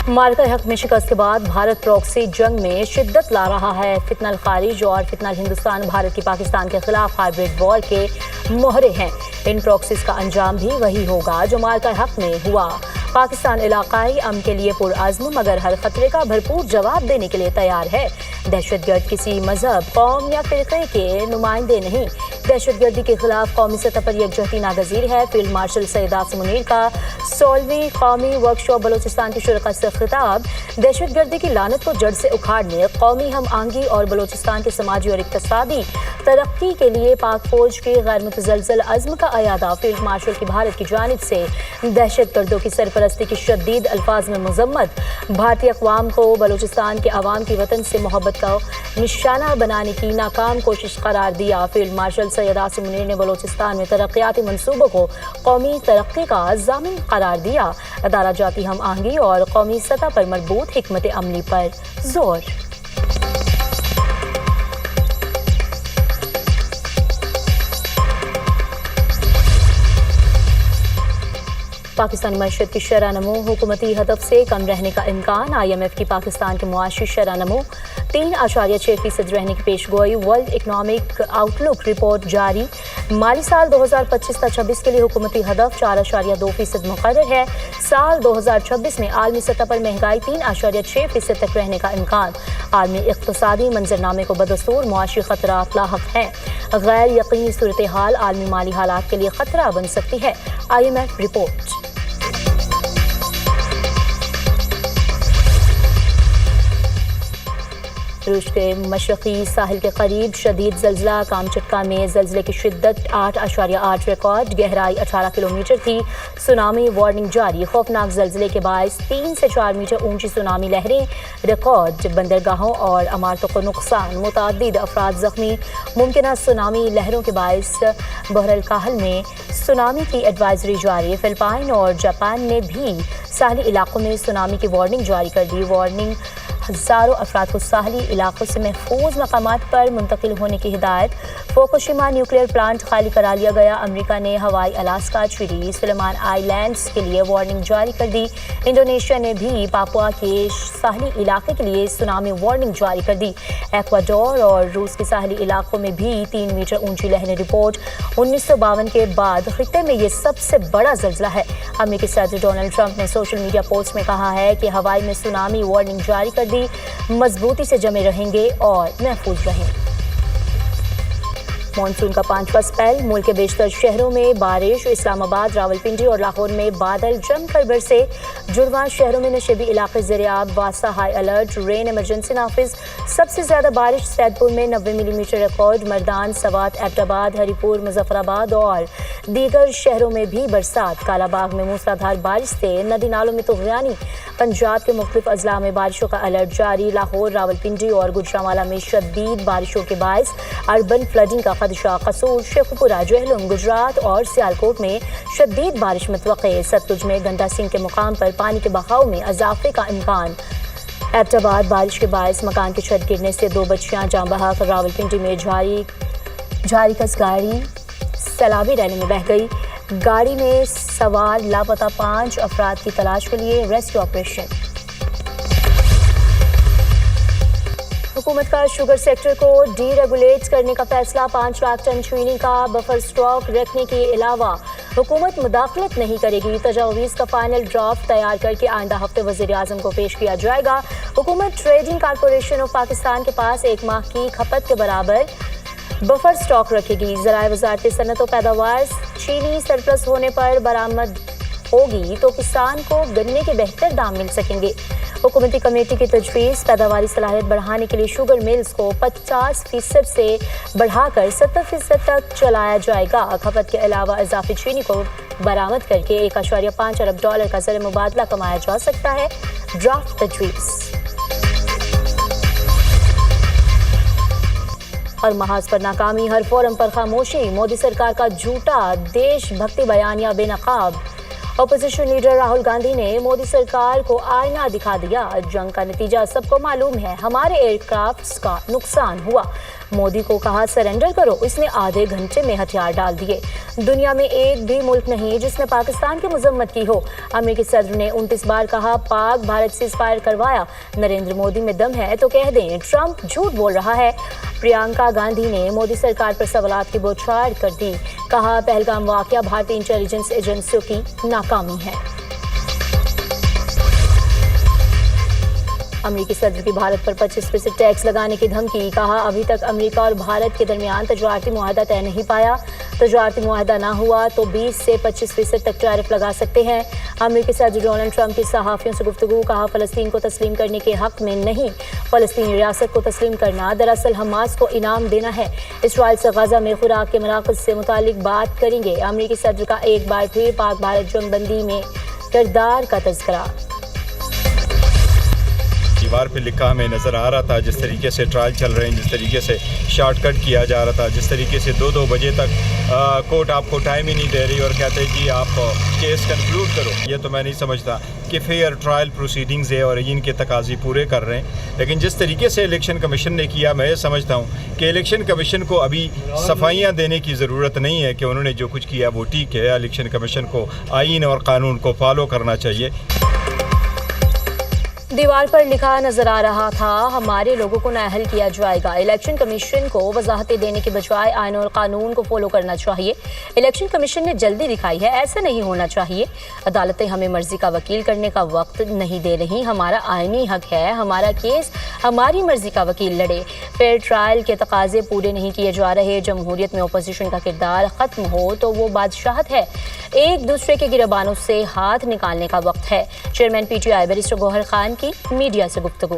मार्का हक में शिकस्त के बाद भारत प्रॉक्सी जंग में शिद्दत ला रहा है। फितनल खारिज और फितनल हिंदुस्तान भारत की पाकिस्तान के खिलाफ हाइब्रिड वॉर के मोहरे हैं। इन प्रॉक्सीज का अंजाम भी वही होगा जो मार्का हक में हुआ। पाकिस्तान इलाकाई अमन के लिए पुरअज़्म मगर हर खतरे का भरपूर जवाब देने के लिए तैयार है। दहशतगर्द किसी मजहब, कौम या फिरके के नुमाइंदे नहीं। दहशतगर्दी के खिलाफ कौमी सतह पर यकजहती नागज़ीर है। फील्ड मार्शल सैयद आसिम मुनीर का 16वीं कौमी वर्कशॉप बलोचिस्तान की शुरका से खिताब। दहशतगर्दी की लानत को जड़ से उखाड़ने, कौमी हम आहंगी और बलोचिस्तान के समाजी और इक़्तिसादी तरक्की के लिए पाक फौज के गैर मुतज़लज़ल अज़्म का अयादा। फील्ड मार्शल की भारत की जानिब से दहशतगर्दों की सरपरस्ती की शदीद अल्फाज में मज़म्मत। भारतीय अक़वाम को बलोचिस्तान के अवाम की वतन से मोहब्बत का निशाना बनाने की नाकाम कोशिश करार दिया। फील्ड मार्शल सैयद आसिम मुनीर ने बलोचिस्तान में तरक्याती मनसूबों को कौमी तरक्की का ज़ामिन करार दिया। अदारा जाती हम आहंगी और कौमी सतह पर मरबूत हिकमत अमली पर जोर। पाकिस्तानी मईशत की शरह नमो हुकूमती हदफ से कम रहने का इम्कान। IMF की पाकिस्तान के मुआशी शरह नमो 3.6% रहने की पेशगोई। वर्ल्ड इकनॉमिक आउटलुक रिपोर्ट जारी। माली साल 2025-26 के लिए हुकूमती हदफ 4.2% मुकर्रर है। साल 2026 में आलमी सतह पर महंगाई 3.6% तक रहने का इम्कान। आलमी इक़्तिसादी मंजरनामे को बदस्तूर मुआशी खतरात लाहक हैं। गैर यकीनी सूरत हाल आलमी माली हालात के लिए खतरा बन सकती है। IMF report. रूस के मशरक़ी साहिल के करीब शदीद ज़ल्ज़ला। कामचटका में ज़ल्ज़ले की शिद्दत 8.8 रिकॉर्ड। गहराई 18 किलोमीटर थी। सुनामी वार्निंग जारी। खौफनाक ज़ल्ज़ले के बायस 3 से 4 मीटर ऊंची सुनामी लहरें रिकॉर्ड। बंदरगाहों और इमारतों को नुकसान। मुतअद्दिद अफराद ज़ख्मी। मुमकिन सुनामी लहरों के बायस बहरल काहल में सुनामी की एडवाइजरी जारी। फिलिपाइन और जापान ने भी साहली इलाकों में सुनामी की वार्निंग जारी कर दी। वार्निंग हज़ारों अफराद को साहली इलाकों से महफूज मकामात पर मुंतकिल होने की हिदायत। फुकुशिमा न्यूक्लियर प्लांट खाली करा लिया गया। अमेरिका ने हवाई अलास्का, चिली, सुलेमान आइलैंड्स के लिए वार्निंग जारी कर दी। इंडोनेशिया ने भी पापुआ के साहली इलाके के लिए सुनामी वार्निंग जारी कर दी। एक्वाडोर और रूस के साहली इलाकों में भी 3 मीटर ऊंची लहरें रिपोर्ट। 1952 के बाद खित्ते में ये सबसे बड़ा ज़ल्ज़ला है। अमेरिकी सदर डोनाल्ड ट्रंप ने सोशल मीडिया पोस्ट में कहा है कि हवाई में सुनामी वार्निंग जारी कर दी। मजबूती से जमे रहेंगे और महफूज रहें। मॉनसून का 5वां स्पेल। मुल्क के बेशतर शहरों में बारिश। इस्लामाबाद, रावलपिंडी और लाहौर में बादल जमकर बरसे। जुड़वां शहरों में नशेबी इलाके ज़ेर-ए-आब। वासा हाई अलर्ट। रेन इमरजेंसी नाफिज। सबसे ज़्यादा बारिश सैदपुर में 90 मिलीमीटर रिकॉर्ड। मर्दान, सवात, एबटाबाद, हरीपुर, मुजफ्फराबाद और दीगर शहरों में भी बरसात। कालाबाग में मूसलाधार बारिश से नदी नालों में तुग़यानी। पंजाब के मुख्तलिफ अजला में बारिशों का अलर्ट जारी। लाहौर, रावलपिंडी और गुजरांवाला में शदीद बारिशों के बायस अर्बन फ्लडिंग का खदशा। कसूर, शेखुपुरा, जहलम, गुजरात और सियालकोट में शदीद बारिश मुतवक्के। सतलुज में गंदा सिंह के मुकाम पर पानी के बहाव में इजाफे का इम्कान। एबटाबाद बारिश के बायस मकान की छत गिरने से 2 बच्चियां जाँ बहक। रावलपिंडी में जारी कस गाड़ी सैलाबी रैली में बह गई। गाड़ी में सवार लापता 5 अफराद की तलाश के लिए रेस्क्यू ऑपरेशन। हुकूमत का शुगर सेक्टर को डीरेगुलेट करने का फैसला। 5 लाख टन चीनी का बफर स्टॉक रखने के अलावा हुकूमत मुदाखलत नहीं करेगी। तजावीज़ का फाइनल ड्राफ्ट तैयार करके आइंदा हफ्ते वज़ीर आज़म को पेश किया जाएगा। हुकूमत ट्रेडिंग कॉरपोरेशन ऑफ पाकिस्तान के पास 1 माह की खपत के बराबर बफर स्टॉक रखेगी। ज़राए वज़ारत सनअत व पैदावार चीनी सरप्लस होने पर बरामद होगी तो किसान को गन्ने के बेहतर दाम मिल सकेंगे। हुकूमती कमेटी की तजवीज़। पैदावारी सलाहियत बढ़ाने के लिए शुगर मिल्स को 50% से बढ़ाकर 70% तक चलाया जाएगा। खपत के अलावा इजाफी चीनी को बरामद करके $1.5 अरब का ज़र मुबादला कमाया जा सकता है। ड्राफ्ट तजवीज़। हर महाज पर नाकामी, हर फोरम पर खामोशी। मोदी सरकार का झूठा देश भक्ति बयानिया बेनकाब। अपोजिशन लीडर राहुल गांधी ने मोदी सरकार को आईना दिखा दिया। जंग का नतीजा सबको मालूम है, हमारे एयरक्राफ्ट्स का नुकसान हुआ। मोदी को कहा सरेंडर करो, इसने आधे घंटे में हथियार डाल दिए। दुनिया में एक भी मुल्क नहीं जिसने पाकिस्तान की मजम्मत की हो। अमेरिकी सदर ने 29 बार कहा पाक भारत से सीज़फायर करवाया। नरेंद्र मोदी में दम है तो कह दें ट्रंप झूठ बोल रहा है। प्रियंका गांधी ने मोदी सरकार पर सवालात की बौछार कर दी। कहा पहलगाम वाकया भारतीय इंटेलिजेंस एजेंसियों की नाकामी है। अमेरिकी सदर की भारत पर 25% टैक्स लगाने की धमकी। कहा अभी तक अमेरिका और भारत के दरमियान तजारती मुआहदा तय नहीं पाया। तजारती मुआहदा ना हुआ तो 20 से 25% तक टैरिफ लगा सकते हैं। अमेरिकी सदर डोनाल्ड ट्रंप की सहाफ़ियों से गुफ्तगू। कहा फ़लस्तीन को तस्लीम करने के हक़ में नहीं, फ़लस्तीनी रियासत को तस्लीम करना दरअसल हमास को इनाम देना है। इसराइल से गज़ा में खुराक के मराकज़ से मुतालिक बात करेंगे। अमेरिकी सदर का एक बार फिर पाक भारत जंग बंदी में किरदार का तज़किरा। दीवार पे लिखा हमें नज़र आ रहा था, जिस तरीके से ट्रायल चल रहे हैं, जिस तरीके से शॉर्टकट किया जा रहा था, जिस तरीके से 2-2 बजे तक कोर्ट आपको टाइम ही नहीं दे रही और कहते हैं कि आप केस कंक्लूड करो। ये तो मैं नहीं समझता कि फेयर ट्रायल प्रोसीडिंग्स है और इनके तकाज़े पूरे कर रहे हैं। लेकिन जिस तरीके से इलेक्शन कमीशन ने किया, मैं ये समझता हूँ कि इलेक्शन कमीशन को अभी सफाइयाँ देने की ज़रूरत नहीं है कि उन्होंने जो कुछ किया वो ठीक है। इलेक्शन कमीशन को आईन और कानून को फॉलो करना चाहिए। दीवार पर लिखा नजर आ रहा था हमारे लोगों को नाअहल किया जाएगा। इलेक्शन कमीशन को वजाहतें देने के बजाय आईन और कानून को फॉलो करना चाहिए। इलेक्शन कमीशन ने जल्दी दिखाई है, ऐसा नहीं होना चाहिए। अदालतें हमें मर्जी का वकील करने का वक्त नहीं दे रही। हमारा आईनी हक है, हमारा केस हमारी मर्जी का वकील लड़े। फेयर ट्रायल के तकाजे पूरे नहीं किए जा रहे। जमहूरियत में अपोजिशन का किरदार ख़त्म हो तो वो बादशाहत है। एक दूसरे के गिरबानों से हाथ निकालने का वक्त है। Chairman PTI barrister Gohar Khan की मीडिया से गुफ्तगू।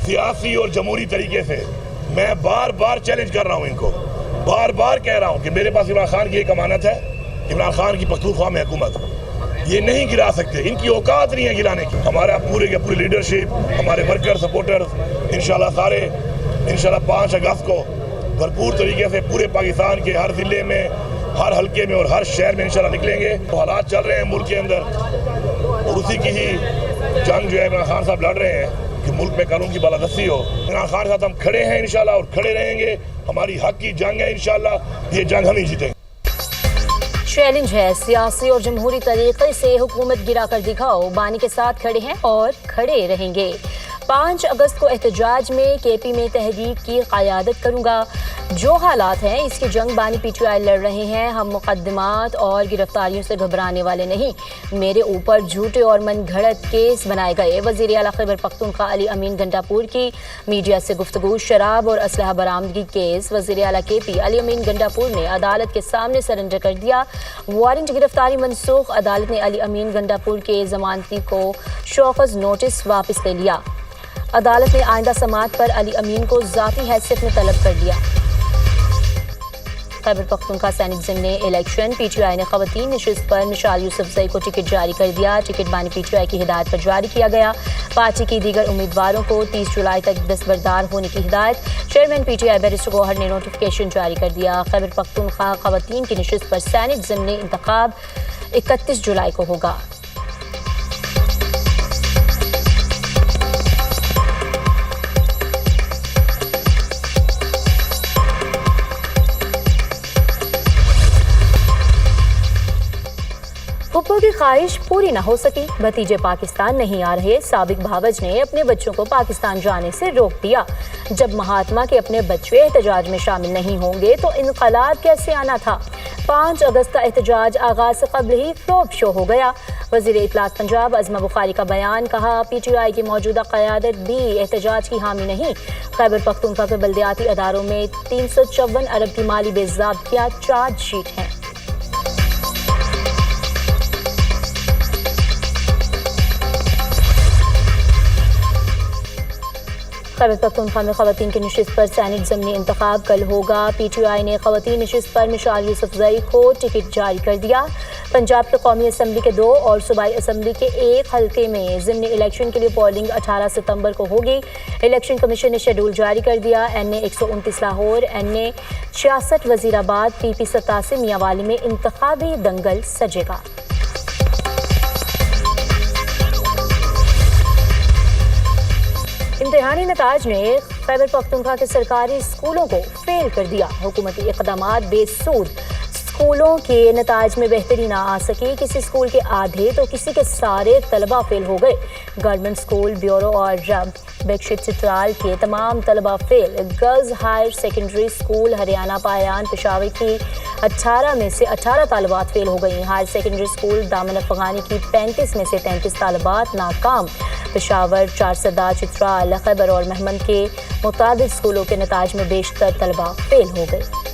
सियासी और जमहूरी तरीके से मैं बार बार चैलेंज कर रहा हूं इनको, बार बार कह रहा हूं कि मेरे पास इमरान खान की एक अमानत है, इमरान खान की पख्तूनख्वा में हुकूमत, ये नहीं गिरा सकते, इनकी औकात नहीं है गिराने की। हमारा पूरे के पूरी लीडरशिप, हमारे वर्कर सपोर्टर्स इंशाल्लाह सारे इंशाल्लाह 5 अगस्त को भरपूर तरीके से पूरे पाकिस्तान के हर ज़िले में, हर हल्के में और हर शहर में इंशाल्लाह निकलेंगे। तो हालात चल रहे हैं मुल्क के अंदर और उसी की ही जंग जो है इमरान खान साहब लड़ रहे हैं कि मुल्क में कानून की बालादस्ती हो। इमरान खान के साथ हम खड़े हैं इंशाल्लाह और खड़े रहेंगे। हमारी हक की जंग है इंशाल्लाह, ये जंग हम ही जीतेंगे। चैलेंज है सियासी और जमहूरी तरीके से हुकूमत गिरा कर दिखाओ। बानी के साथ खड़े हैं और खड़े रहेंगे। 5 अगस्त को एहतजाज में KP में तहरीक की क़यादत करूंगा। जो हालात हैं इसकी जंग बानी PTI लड़ रहे हैं। हम मुकदमात और गिरफ्तारियों से घबराने वाले नहीं। मेरे ऊपर झूठे और मन घड़त केस बनाए गए। वज़ीर आला खैबर पख्तूनख्वा अली अमीन गंडापुर की मीडिया से गुफ्तगू। शराब और असलहा बरामदगी केस। वज़ीर आला KP अली अमीन गंडापुर ने अदालत के सामने सरेंडर कर दिया। वारंट गिरफ्तारी मनसूख। अदालत ने अली अमीन गंडापुर के जमानती को शौकस नोटिस वापस ले लिया। अदालत ने आइंदा समाअत पर अली अमीन को ज़ाती हैसियत में तलब कर दिया। खैबर पख्तूनख्वा सैनिक ज़िमनी इलेक्शन। PTI ने ख़वातीन नशिस्त पर मिसाल यूसुफजई को टिकट जारी कर दिया। टिकट बानी PTI की हिदायत पर जारी किया गया। पार्टी की दीगर उम्मीदवारों को 30 जुलाई तक दस्तबरदार होने की हिदायत। चेयरमैन PTI बैरिस्टर गौहर ने नोटिफिकेशन जारी कर दिया। खैबर पख्तूनख्वा ख़वातीन की नशिस्त पर सैनिक ज़िमनी इंतखाब 31 जुलाई को होगा। पप्पू की ख्वाहिश पूरी न हो सकी। भतीजे पाकिस्तान नहीं आ रहे। साबिक भावज ने अपने बच्चों को पाकिस्तान जाने से रोक दिया। जब महात्मा के अपने बच्चे एहतजाज में शामिल नहीं होंगे तो इनकलाब कैसे आना था। 5 अगस्त का एहतजाज आगाज से कबल ही फ्लॉप शो हो गया। वज़ीर इत्तलात पंजाब अज़मा बुखारी का बयान। कहा PTI की मौजूदा क़यादत भी एहतजाज की हामी नहीं। खैबर पख्तूनख्वा के बल्दियाती अदारों में 354 अरब की माली बेज़ाब्तियाँ चार्जशीट हैं। खैबर पख्तूनख्वा में ख़वातीन की नशिस्त पर सैनिक ज़िमनी इंतखाब कल होगा। PTI ने ख़वातीन नशिस्त पर मिसाल यूसुफजई को टिकट जारी कर दिया। पंजाब के कौमी असम्बली के 2 और सूबाई असम्बली के 1 हल्के में ज़िमनी इलेक्शन के लिए पोलिंग 18 सितंबर को होगी। इलेक्शन कमीशन ने शेड्यूल जारी कर दिया। NA 129 Lahore, NA 66 Wazirabad, PP 87 Mianwali में इंतखाबी दंगल सजेगा। इम्तिहानी नताज ने खैबर पख्तूनख्वा के सरकारी स्कूलों को फेल कर दिया। हुकूमती इक़दामात बेसूद, स्कूलों के नताज में बेहतरी ना आ सकी। किसी स्कूल के आधे तो किसी के सारे तलबा फेल हो गए। गवर्नमेंट स्कूल ब्यूरो और बेगशिट चित्राल के तमाम तलबा फेल। Girls higher secondary school Haryana Payan Peshawar की 18 में से 18 तालिबात फेल हो गई। हायर सेकेंडरी स्कूल दामन अफगानी की 35 में से 33 तालिबात नाकाम। पेशावर, चारसदा, चित्राल, खैबर और महमद के मुताबिक स्कूलों के नताज में बेशतर तलबा फेल हो गए।